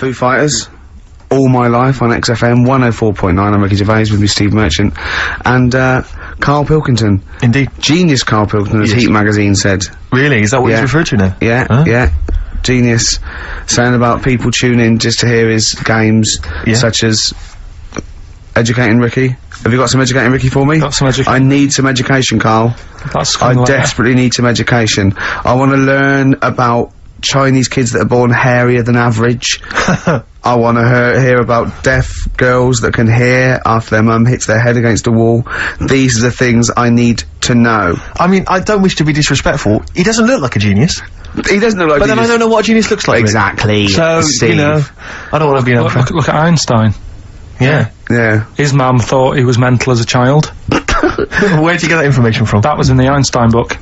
Foo Fighters. All my life on XFM 104.9. I'm Ricky Gervais with me, Steve Merchant, and Carl Pilkington. Indeed. Genius Carl Pilkington, as Heat magazine said. Really? Is that what he's referred to now? Yeah, yeah. Genius. Saying about people tune in just to hear his games, such as Educating Ricky. Have you got some Educating Ricky for me? Got some education. I need some education, Carl. That's I desperately need some education. I want to learn about Chinese kids that are born hairier than average. I want to hear about deaf girls that can hear after their mum hits their head against a wall. These are the things I need to know. I mean, I don't wish to be disrespectful. He doesn't look like a genius. He doesn't look like But then I don't know what a genius looks like. Exactly. So, Steve. you know, I don't want to be an look at Einstein. Yeah. Yeah. His mum thought he was mental as a child. Where'd you get that information from? That was in the Einstein book.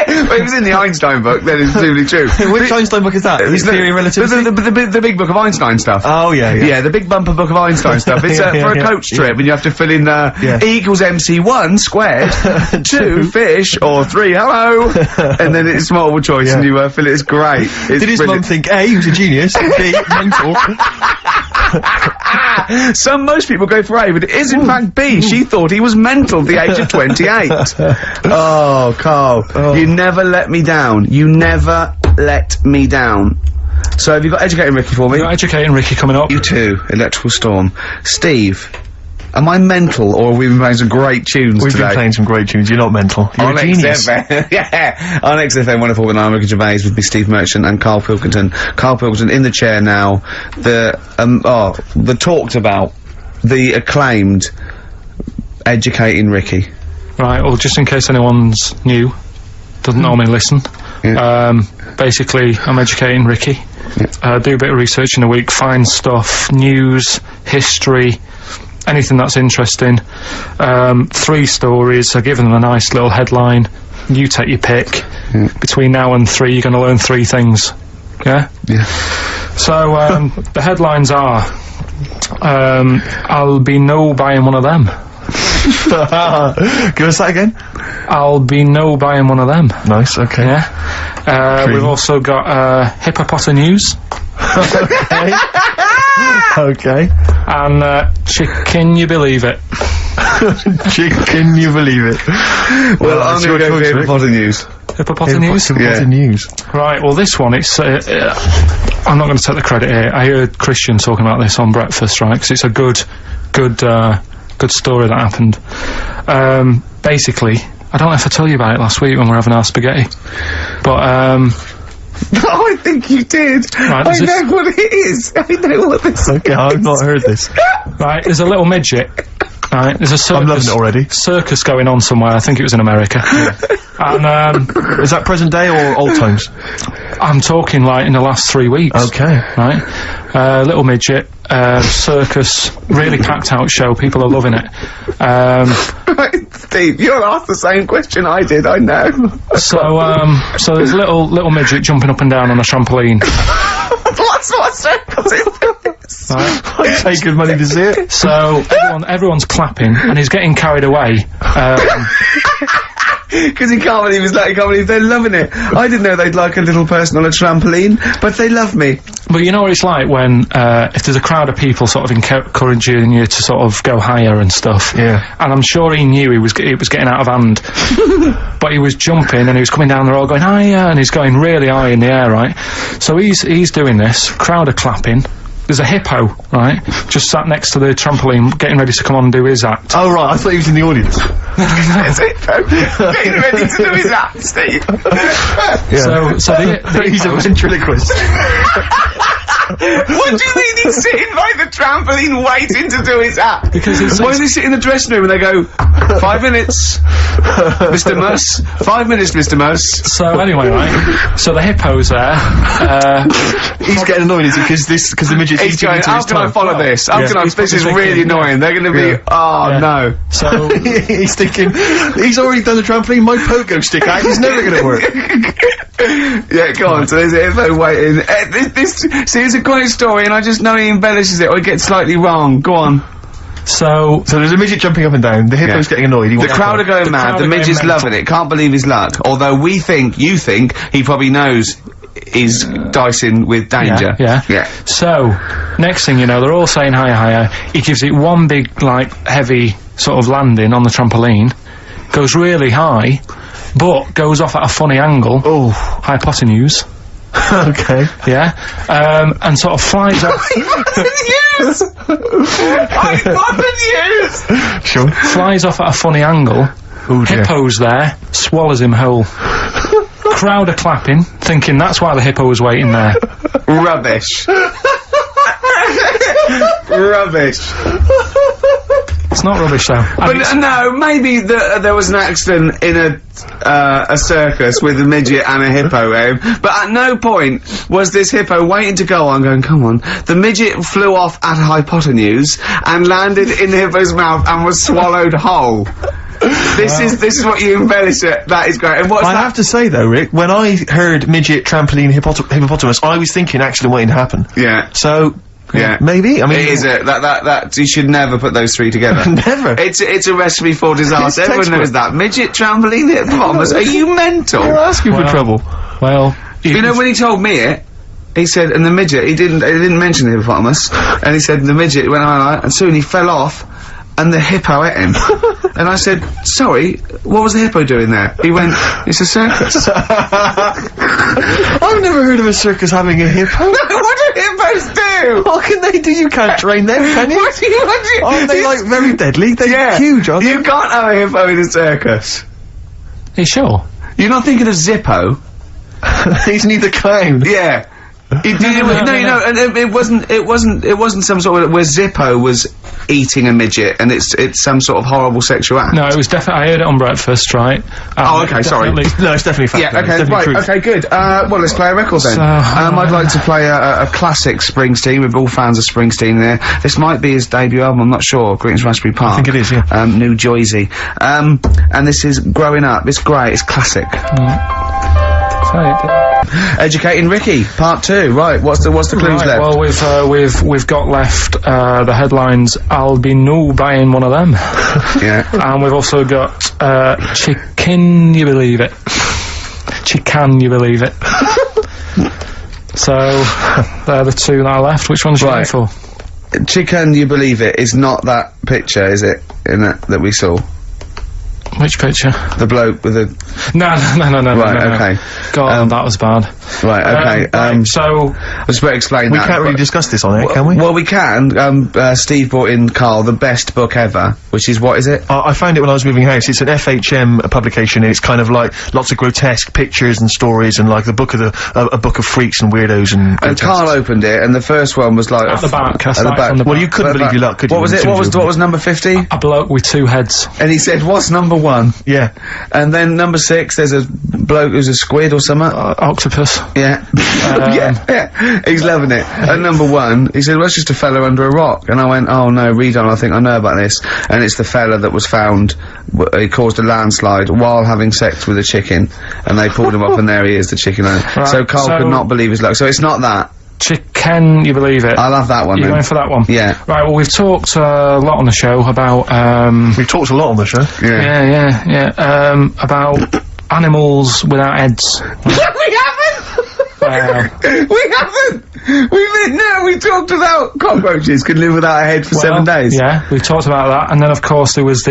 Well, it was in the Einstein book, then it's truly true. Which Einstein book is that? His Theory of Relativity? The big book of Einstein stuff. Oh, yeah. Yeah, the big bumper book of Einstein stuff. It's for a coach trip, and you have to fill in E equals MC1 squared, 2 fish, or 3 hello, and then it's multiple choice, and you fill it. It's great. It's Did his mum think, A, he was a genius, B, mental? Most people go for A, but it is in fact B. She thought he was mental at the age of 28. Oh, Carl, you never let me down. You never let me down. So have you got Educating Ricky for me? Got Educating Ricky coming up. You too, Electrical Storm. Steve, am I mental, or have we been playing some great tunes We've been playing some great tunes. You're not mental. You're a genius. Yeah, on XFM 104.9, I'm Ricky Gervais with me, Steve Merchant, and Carl Pilkington. Carl Pilkington in the chair now. The talked about, the acclaimed Educating Ricky. Right, well, just in case anyone's new, doesn't normally listen. Basically, I'm Educating Ricky. Do a bit of research in a week, find stuff, news, history, anything that's interesting. 3 stories, I give them a nice little headline. You take your pick. Between now and 3, you're going to learn 3 things. Yeah? Yeah. So, the headlines are, I'll be no buying one of them. Give us that again. I'll be no buying one of them. Nice, okay. Yeah. We've also got, hippopotamus. Okay. And, can you believe it? Can you believe it? Well, I'm going to go for hippopotamus. Hippopotamus? News. Right, well this one, it's, I'm not going to take the credit here. I heard Christian talking about this on breakfast, right, because it's a good story that happened. Basically, I don't know if I told you about it last week when we were having our spaghetti, but, Oh, I think you did. Right, I know what it is. I know what this is. Okay, I've not heard this. right, there's a little midget. Right, there's a circus. I'm loving it already. Circus going on somewhere. I think it was in America. And is that present day or old times? I'm talking like in the last 3 weeks. Okay. Right, little midget, circus, really packed out show. People are loving it. Right, Steve, you'll ask the same question I did. I know. So there's a little midget jumping up and down on a trampoline. What circus is this? Right. I'd pay good money to see it. So everyone's clapping, and he's getting carried away. Because he can't believe they're loving it. I didn't know they'd like a little person on a trampoline, but they love me. But you know what it's like when, if there's a crowd of people sort of encouraging you to sort of go higher and stuff. Yeah. And I'm sure he knew it was getting out of hand. But he was jumping and he was coming down the road going higher, and he's going really high in the air, right? So he's doing this, crowd are clapping. There's a hippo, right, just sat next to the trampoline, getting ready to come on and do his act. Oh, right, I thought he was in the audience. There's a hippo getting ready to do his act, Steve. Yeah. So he's a ventriloquist. What do you mean he's sitting by the trampoline waiting to do his act? Because why does he sit in the dressing room and they go, 5 minutes, Mr. Mus, 5 minutes, Mr. Mus. So anyway, right, so the hippo's there, he's getting annoyed, is he, because the midget's he's going, how can I follow this? How can I, this is really annoying, they're gonna be, no. So, he's thinking, he's already done the trampoline, my pogo stick out, it's never gonna work. Yeah, go on, so there's a hippo waiting. See, it's a great story, and I just know he embellishes it, or he gets slightly wrong. Go on. So there's a midget jumping up and down, the hippo's getting annoyed. The crowd are going mad, the midget's loving it, can't believe his luck. Although you think, he probably knows is dicing with danger. Yeah. So, next thing you know, they're all saying hiya. He gives it one big, like, heavy sort of landing on the trampoline, goes really high, but goes off at a funny angle. Oh. Hypotenuse. Okay. Yeah. And sort of flies off. Hypotenuse! Sure. Flies off at a funny angle. Oh dear. Hippo's there, swallows him whole. Crowd are clapping, thinking that's why the hippo was waiting there. Rubbish. Rubbish. It's not rubbish though. But no, maybe there was an accident in a circus with a midget and a hippo, but at no point was this hippo waiting to go on, going, come on. The midget flew off at hypotenuse and landed in the hippo's mouth and was swallowed whole. This is what you embellish it. That is great. And what's I that? have to say though, Rick, when I heard midget trampoline hippopotamus, I was thinking accident waiting to happen. Yeah. So. Yeah. Maybe. I mean, it is that you should never put those three together. Never. It's a recipe for disaster. It's Everyone knows that. Midget trampoline hippopotamus. Are you mental? You're asking for trouble. Well, You know, when he told me it, he said, and the midget, he didn't mention the hippopotamus, and he said the midget went on, and soon he fell off, and the hippo ate him. And I said, sorry, what was the hippo doing there? He went, it's a circus. I've never heard of a circus having a hippo. What do hippos do? What can they do? You can't train them, can you? What do you... Aren't they, like, very deadly? They're huge, aren't they? You can't have a hippo in a circus. Are you sure? You're not thinking of Zippo? He's neither clown. Yeah. And it wasn't some sort of where Zippo was eating a midget, and it's some sort of horrible sexual act. No, it was definitely. I heard it on breakfast, right? Oh, okay, sorry. No, it's definitely fact. Yeah, though. It's okay, definitely right, truth. okay, good. Well, let's play a record then. So, I'd like to play a classic Springsteen. We're all fans of Springsteen there. This might be his debut album, I'm not sure. Greetings Raspberry Park. I think it is, yeah. New Jersey. And this is Growing Up. It's great, it's classic. Educating Ricky, part 2. Right, what's the clues left? Well, we've got left the headlines. Albino buying one of them. Yeah. And we've also got chicken. You believe it? Chicken. You believe it? So they're the two that are left. Which one's you going for? Chicken, you believe it, is not that picture, is it? That we saw. Which picture? The bloke with the... No. Right, okay. God, that was bad. Right, okay, so... I just better explain We that. can't really discuss this on air, can we? Well, we can. Steve brought in, Carl, the best book ever, which is, what is it? I found it when I was moving house. It's an FHM publication, and it's kind of like lots of grotesque pictures and stories, and like the book of a book of freaks and weirdos and. And Carl opened it, and the first one was like At the back. At the back. Well, you couldn't believe your luck, could you? What was it? What was number 50? A bloke with two heads. And he said, "What's number 1?" Yeah. And then number 6, there's a bloke who's a squid or something. Octopus. Yeah. yeah. He's loving it. At number 1, he said, well, it's just a fella under a rock. And I went, oh no, read on, I think I know about this. And it's the fella that was found, he caused a landslide while having sex with a chicken. And they pulled him up and there he is, the chicken owner. Right, so Carl could not believe his luck. So it's not that. Chicken, you believe it? I'll have that one. You're then. going for that one? Yeah. Right, well, we've talked a lot on the show about, We've talked a lot on the show. Yeah. About animals without heads. We haven't! We haven't! We talked about cockroaches could live without a head for 7 days. Yeah, we talked about that, and then of course there was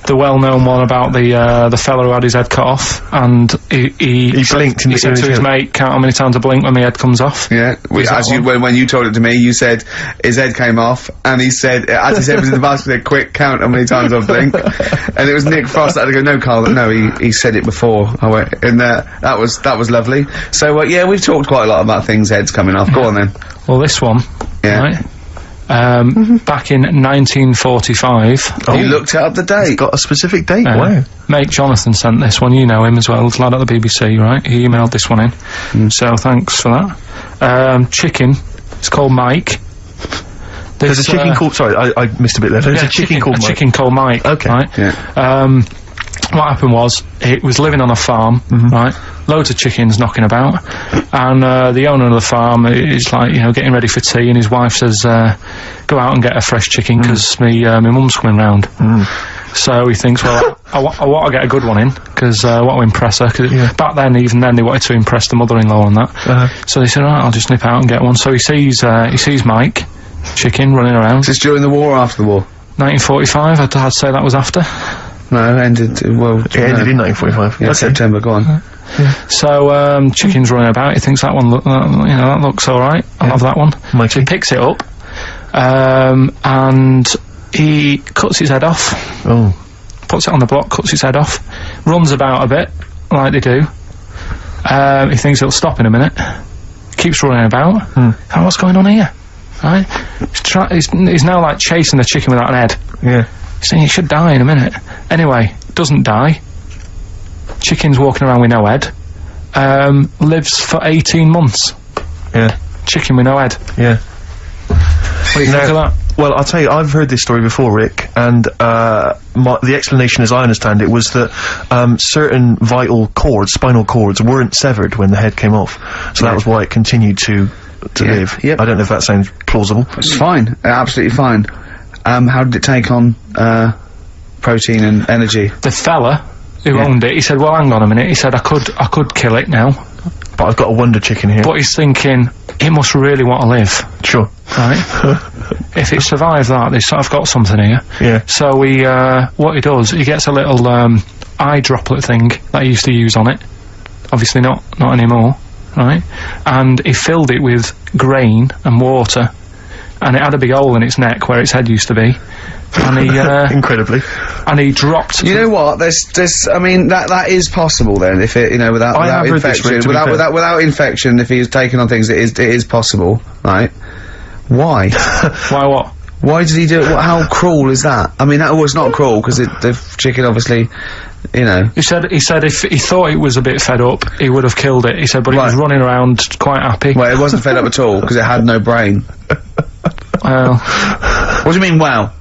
the well-known one about the fella who had his head cut off, and he blinked he said to his mate, count how many times I blink when my head comes off. Yeah, when you told it to me, you said his head came off, and he said, as he said, it was in the basket, he said, quick, count how many times I blink. And it was Nick Frost that had to go, no, Carl, no, he said it before. I went, and that was lovely. So, yeah, we've talked quite a lot about things, heads coming off. Go on then. Well, this one, right? Back in 1945. You looked up the date. It's got a specific date. Wow. Mate Jonathan sent this one. You know him as well. He's a lad at the BBC, right? He emailed this one in. So thanks for that. Chicken. It's called Mike. There's a chicken called. Sorry, I missed a bit there. There's a chicken called Mike. Chicken called Mike. Okay. Right? Yeah. What happened was, it was living on a farm, right? Loads of chickens knocking about, and the owner of the farm is like, you know, getting ready for tea, and his wife says, go out and get a fresh chicken, because my mum's coming round. So he thinks, well, I want to get a good one in, because I want to impress her, because back then, even then, they wanted to impress the mother-in-law and that. So they said, right, I'll just nip out and get one. So he sees Mike, chicken, running around. Is this during the war or after the war? 1945, I'd say that was after. No, it ended, well... It ended in 1945. Yeah, September, go on. So, chicken's running about, he thinks that one, that looks alright, I'll have that one. Mikey. So he picks it up, and he cuts its head off. Oh. Puts it on the block, cuts its head off, runs about a bit, like they do. He thinks it'll stop in a minute. Keeps running about. Oh, what's going on here? Right? He's now, like, chasing the chicken without an head. Yeah. He's saying it should die in a minute. Anyway, doesn't die. Chicken's walking around with no head. Lives for 18 months. Yeah. Chicken with no head. Yeah. What do you think of that? Well, I'll tell you, I've heard this story before, Rick, and the explanation, as I understand it, was that certain vital cords, spinal cords, weren't severed when the head came off. So that was why it continued to live. Yep. I don't know if that sounds plausible. It's fine, absolutely fine. How did it take on protein and energy? The fella who owned it, he said, well, hang on a minute, he said, I could kill it now. But I've got a wonder chicken here. But he's thinking, it must really want to live. Sure. Right? If it survived that, they sort of got something here. Yeah. So what he does, he gets a little eye droplet thing that he used to use on it. Obviously not anymore, right? And he filled it with grain and water, and it had a big hole in its neck where its head used to be. And he incredibly. And he dropped. You know what? There's. I mean, that is possible then. If it, without infection, without infection, if he was taking on things, it is possible, right? Why? Why what? Why did he do it? How cruel is that? I mean, that was not cruel because the chicken obviously, He said if he thought it was a bit fed up, he would have killed it. He said, but it was running around quite happy. Well, it wasn't fed up at all because it had no brain. Well, what do you mean? Wow.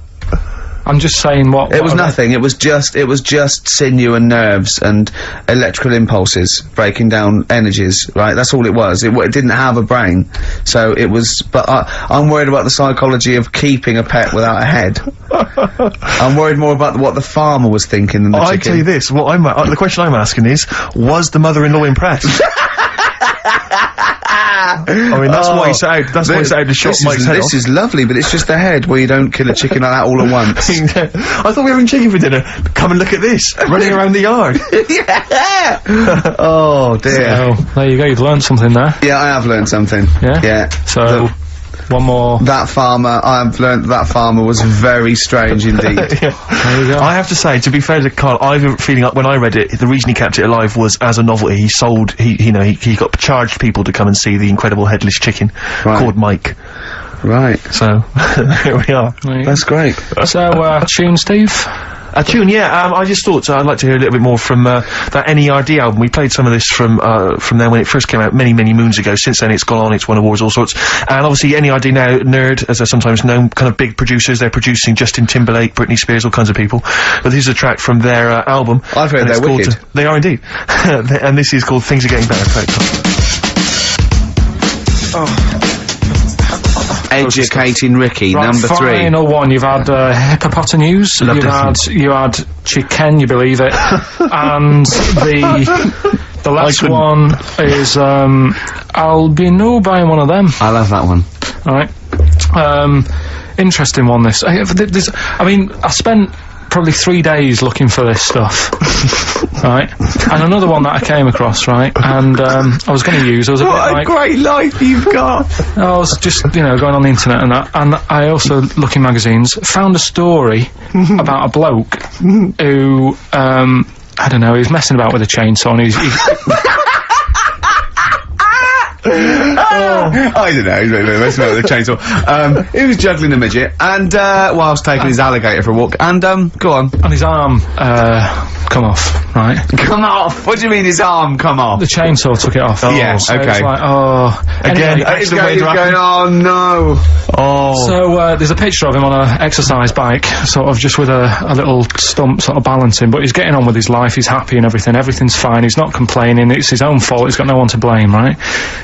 I'm just saying what it was nothing. It was just sinew and nerves and electrical impulses breaking down energies. Right. That's all it was. It didn't have a brain. So it was. But I'm worried about the psychology of keeping a pet without a head. I'm worried more about what the farmer was thinking than the chicken. I tell you this. What the question I'm asking is, was the mother-in-law impressed? I mean, that's why he set out. That's why he set out to shot Mike's head off. This is lovely, but it's just the head where you don't kill a chicken like that all at once. I thought we were having chicken for dinner. Come and look at this, running around the yard. Yeah. Oh dear. So there you go. You've learned something there. Yeah, I have learned something. Yeah. Yeah. So. One more. That farmer, I've learned that farmer was very strange indeed. There you go. I have to say, to be fair to Carl, I have a feeling like when I read it, the reason he kept it alive was as a novelty. He got charged people to come and see the incredible headless chicken called Mike. Right. So, here we are. That's great. So, tune, Steve? A tune, yeah. I just thought I'd like to hear a little bit more from that NERD album. We played some of this from there when it first came out many moons ago. Since then, it's gone on. It's won awards, all sorts. And obviously, NERD now, Nerd, as they're sometimes known, kind of big producers. They're producing Justin Timberlake, Britney Spears, all kinds of people. But this is a track from their album. I've heard they're wicked. They are indeed. And this is called Things Are Getting Better. Educating Ricky, right, number 3. Final one. You've had hippopotamus. You had chicken, you believe it, and the last one is Albino by one of them. I love that one. All right. Interesting one. This. I mean, I spent probably 3 days looking for this stuff. Right, and another one that I came across, right, and I was going to use. I was a bit like, great life you've got. I was just, going on the internet and that, and I also look in magazines. Found a story about a bloke who, I don't know, he was messing about with a chainsaw, and he's I don't know, he's messing with a chainsaw. He was juggling a midget, and, whilst taking his alligator for a walk, and, go on. And his arm, come off, right? Come off? What do you mean his arm come off? The chainsaw took it off. Yeah, so okay. it's like, Again, anyway, He's going, oh no. Oh. So, there's a picture of him on an exercise bike, sort of just with a little stump sort of balancing, but he's getting on with his life, he's happy and everything's fine, he's not complaining, it's his own fault, he's got no one to blame, right?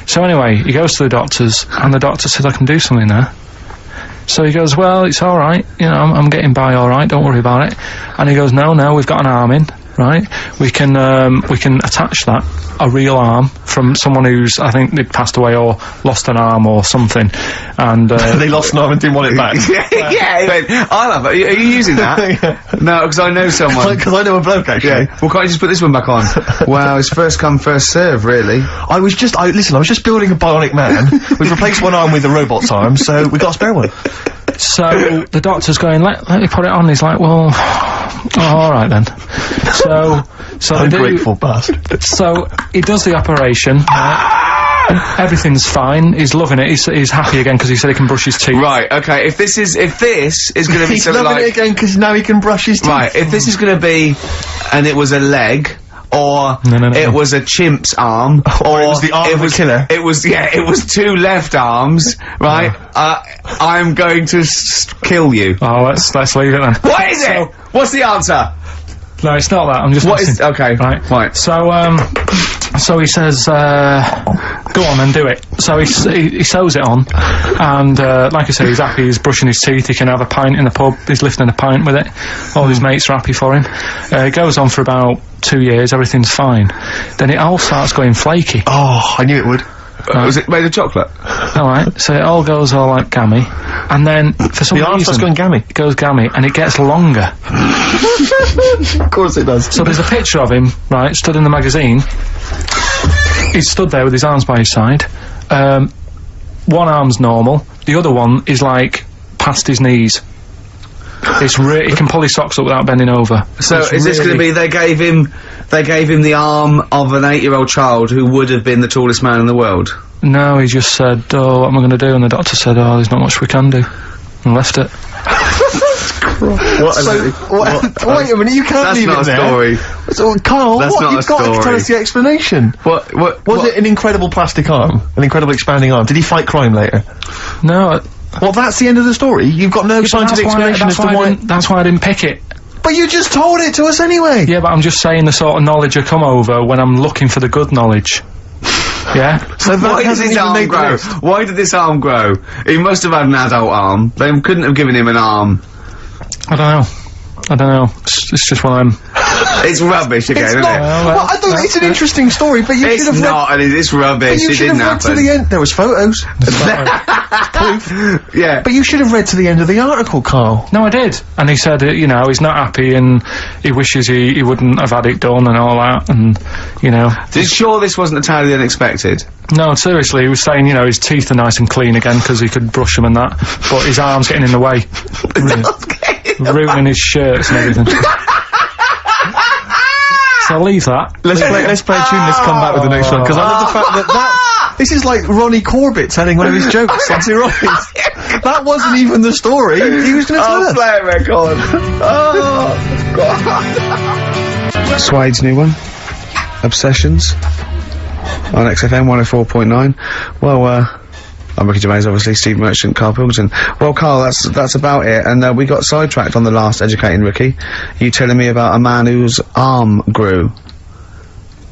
So anyway, he goes to the doctors, and the doctor says, I can do something there. So he goes, well, it's alright, you know, I'm getting by alright, don't worry about it. And he goes, no, we've got an arm in, right? We can attach that, a real arm, from someone who's, I think they'd passed away or lost an arm or something. And, they lost an arm and didn't want it back. yeah, he went, I'll have it. Are you using that? No, because I know someone. Because I know a bloke, actually. Yeah. Well, can't you just put this one back on? Wow, it's first come, first serve, really. I was just building a bionic man. We've replaced one arm with a robot's arm, so we got a spare one. So the doctor's going, let me put it on. He's like, well, alright then. So Ungrateful bastard. So he does the operation. Everything's fine. He's loving it. He's happy again because he said he can brush his teeth. Right. Okay. If this is going to be He's something loving like, it again because now he can brush his teeth. right, if this is going to be, and it was a leg. Or No. it was a chimp's arm, Or it was the arm of a killer. It was two left arms, right? I'm going to kill you. Oh, let's leave it then. What is it? What's the answer? No, it's not that. I'm just. What is? Okay, right. So he says, go on and do it. So he sews it on, and like I say, he's happy. He's brushing his teeth. He can have a pint in the pub. He's lifting a pint with it. All his mates are happy for him. It goes on for about 2 years. Everything's fine. Then it all starts going flaky. Oh, I knew it would. Was it made of chocolate? Alright, so it all goes all like gammy, and then for some The arm reason starts going gammy. it goes gammy, and it gets longer. Of course it does. So there's a picture of him, right, stood in the magazine. He's stood there with his arms by his side. One arm's normal, the other one is like past his knees. It's he can pull his socks up without bending over. So It's is this going to really- be they gave him the arm of an 8-year-old child who would have been the tallest man in the world? No, he just said, oh, what am I going to do? And the doctor said, oh, there's not much we can do. And left it. Wait a minute, you can't That's leave not it a there. story. So, Carl, That's not you've a got to story. tell us the explanation. Was it an incredible plastic arm? An incredible expanding arm? Did he fight crime later? No. Well, that's the end of the story. You've got no scientific explanation as to why. That's why I didn't pick it. But you just told it to us anyway. Yeah, but I'm just saying the sort of knowledge I come over when I'm looking for the good knowledge. Yeah? So that Why did hasn't his even arm made the grow? list. Why did this arm grow? He must have had an adult arm. They couldn't have given him an arm. I don't know. It's just one of them. It's rubbish again, It's isn't not. it? Well, I thought it's an interesting story, but you should It's have read. not, and it's rubbish. You It should didn't have read to happen. the end. There was photos. Yeah. But you should have read to the end of the article, Carl. No, I did. And he said, you know, he's not happy and he wishes he wouldn't have had it done and all that, and, you know. Sure this wasn't entirely unexpected? No, seriously, he was saying, you know, his teeth are nice and clean again because he could brush them and that, but his arm's getting in the way. Ruining his shirts and everything. So I'll leave that. Let's play a tune. Let's come back with the next one because I love the fact that this is like Ronnie Corbett telling one of his jokes on steroids. That wasn't even the story. He was going to tell us. Play a record. Oh, God. Suede's new one. Obsessions. On XFM 104.9. Well, I'm Ricky Gervais, obviously, Steve Merchant, Carl Pilkington. Well, Carl, that's about it, and we got sidetracked on the last Educating Ricky. You telling me about a man whose arm grew.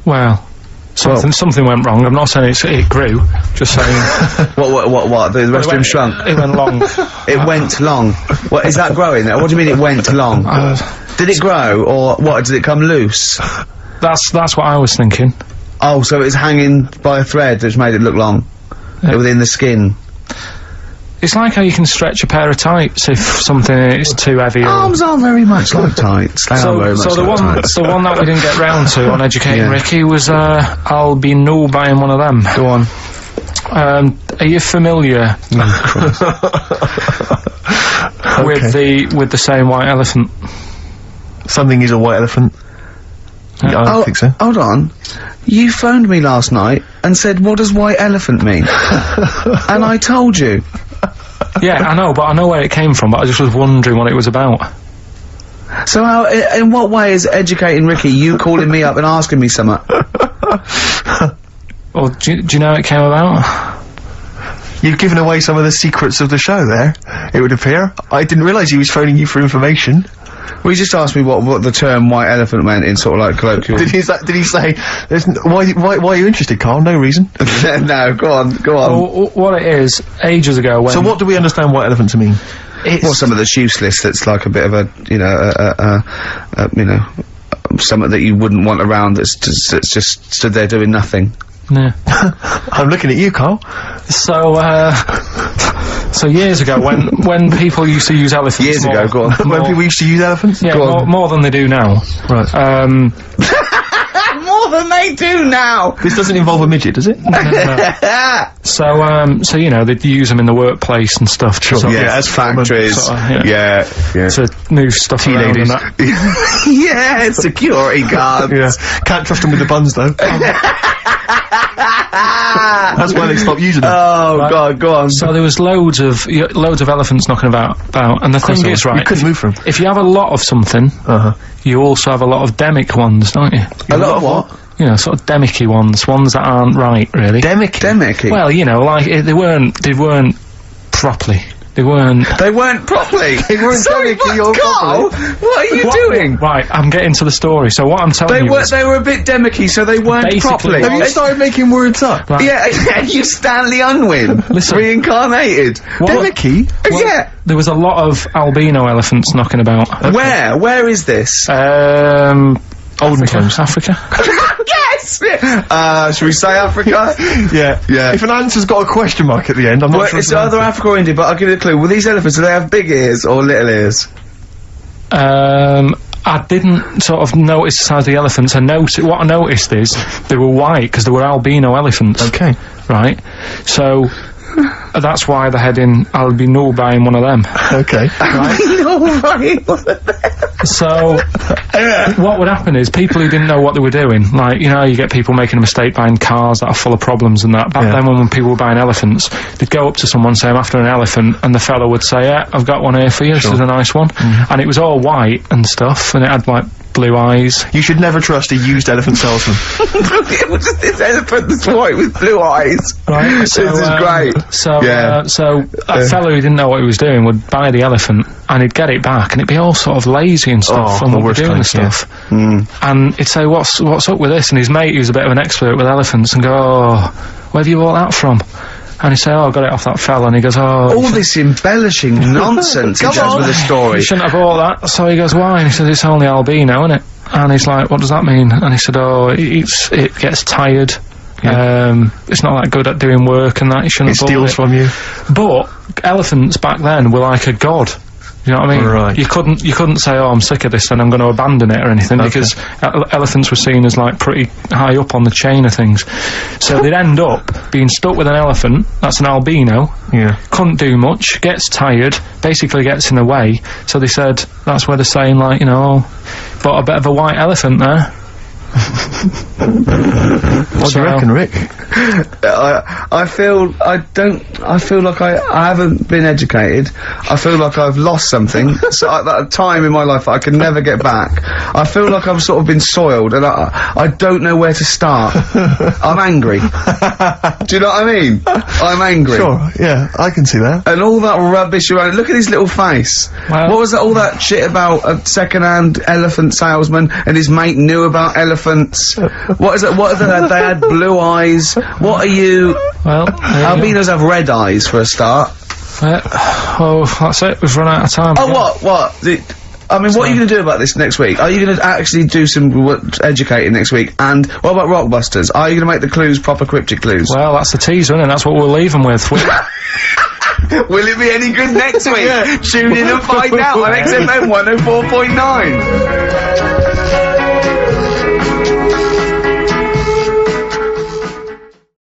Well, something went wrong. I'm not saying it grew, just saying. What? The rest of him shrunk? It went long. It went long. What, is that growing? What do you mean it went long? Did it grow, or what, did it come loose? That's what I was thinking. Oh, so it's hanging by a thread which made it look long? Within the skin? It's like how you can stretch a pair of tights if something is too heavy. Arms aren't very much like tights. They are very much the like one, tights. the one that we didn't get round to on Educating Yeah. Ricky was Albino buying one of them. Go on. Are you familiar with the saying white elephant? Something is a white elephant. Yeah, I don't think so. Hold on. You phoned me last night and said, what does white elephant mean? And I told you. Yeah, I know, but I know where it came from, but I just was wondering what it was about. So how, in what way is Educating Ricky you calling me up and asking me something? Well, do you know how it came about? You've given away some of the secrets of the show there, it would appear. I didn't realise he was phoning you for information. Well, he just asked me what the term white elephant meant in sort of like colloquial. Did he say, why are you interested, Carl? No reason. No, go on. Well, what it is, ages ago when... So what do we understand white elephant to mean? Well, some of that's useless, that's like a bit of a, you know, something that you wouldn't want around that's just stood there doing nothing. Yeah. I'm looking at you, Carl. So years ago, when people used to use elephants... Years ago, go on. When people used to use elephants? Yeah, more than they do now. Right. More than they do now! This doesn't involve a midget, does it? No. So, you know, they'd use them in the workplace and stuff. Sure. Yeah, as factories. Yeah. To move stuff around and that. Yeah, security guards. Yeah. Can't trust them with the buns, though. That's why they stopped using them. Oh, right. God, go on. So there was loads of elephants knocking about, and the thing is, right, you couldn't move from. If you have a lot of something, you also have a lot of demic ones, don't you? A lot of what? You know, sort of demicky ones that aren't right, really. Demicky? Well, you know, like, they weren't properly. They weren't properly. Sorry, demicky, Carl, what are you doing? Right, I'm getting to the story. So what I'm telling you is... They were a bit demicky, so they weren't properly. Have you started making words up? Right. Yeah, you Stanley Unwin. Listen. Reincarnated. Demicky? Well, yeah. There was a lot of albino elephants knocking about. Okay. Where is this? Olden times. Africa. Yes! Should we say Africa? Yeah. If an answer's got a question mark at the end, I'm not sure. It's either Africa or India, but I'll give you a clue. Well, these elephants, do they have big ears or little ears? I didn't sort of notice the size of the elephants. What I noticed is they were white because they were albino elephants. Okay. Right? So... that's why they're heading Albino buying one of them. Okay. Right? So, what would happen is people who didn't know what they were doing, like, you know, you get people making a mistake buying cars that are full of problems and that. Back then when people were buying elephants, they'd go up to someone, say, I'm after an elephant, and the fella would say, yeah, I've got one here for you, this is a nice one. And it was all white and stuff, and it had, like, blue eyes. You should never trust a used elephant salesman. It was just this elephant that's white with blue eyes. Right, so, this is great. So a fellow who didn't know what he was doing would buy the elephant, and he'd get it back, and it'd be all sort of lazy and stuff, and what we're doing and stuff. And he'd say, what's up with this? And his mate, who's a bit of an expert with elephants, and go, oh, where have you bought that from? And he'd say, oh, I got it off that fella, and he goes, oh... all this embellishing nonsense he does with the story. You shouldn't have bought that. So he goes, why? And he says, it's only albino, isn't it? And he's like, what does that mean? And he said, oh, it gets tired. It's not that good at doing work and that, you shouldn't have bought it. It steals from you. But elephants back then were like a god. You know what I mean? Right. You couldn't say, oh, I'm sick of this and I'm going to abandon it or anything, because elephants were seen as, like, pretty high up on the chain of things. So they'd end up being stuck with an elephant, that's an albino, couldn't do much, gets tired, basically gets in the way, so they said, that's where they're saying, like, you know, bought a bit of a white elephant there. What do you reckon, Rick? I feel like I haven't been educated. I feel like I've lost something. So at that time in my life that I can never get back. I feel like I've sort of been soiled, and I don't know where to start. I'm angry. Do you know what I mean? I'm angry. Sure, yeah, I can see that. And all that rubbish around. Look at his little face. Well, what was that? All that shit about a second-hand elephant salesman and his mate knew about elephants. What is it? What are they? They had blue eyes. What are you? Well, albinos have red eyes for a start. Oh, that's it. We've run out of time. Oh, what? I mean, what are you going to do about this next week? Are you going to actually do some educating next week? And what about Rockbusters? Are you going to make the clues proper cryptic clues? Well, that's the teaser, isn't it? That's what we'll leave them with. Will it be any good next week? Tune in and find out on XFM 104.9.